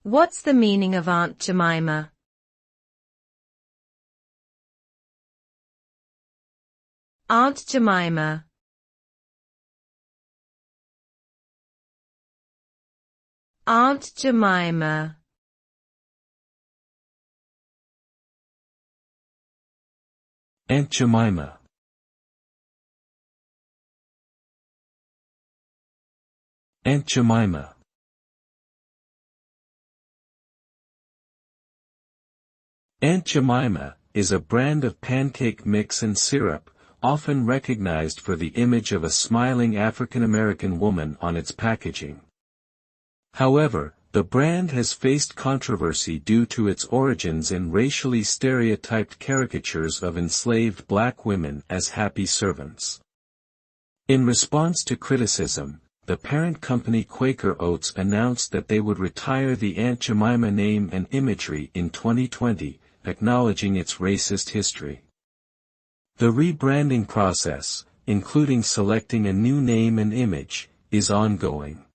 What's the meaning of Aunt Jemima? Aunt Jemima. Aunt Jemima. Aunt Jemima. Aunt Jemima. Aunt Jemima is a brand of pancake mix and syrup, often recognized for the image of a smiling African-American woman on its packaging. However, the brand has faced controversy due to its origins in racially stereotyped caricatures of enslaved black women as happy servants. In response to criticism, the parent company Quaker Oats announced that they would retire the Aunt Jemima name and imagery in 2020, acknowledging its racist history. The rebranding process, including selecting a new name and image, is ongoing.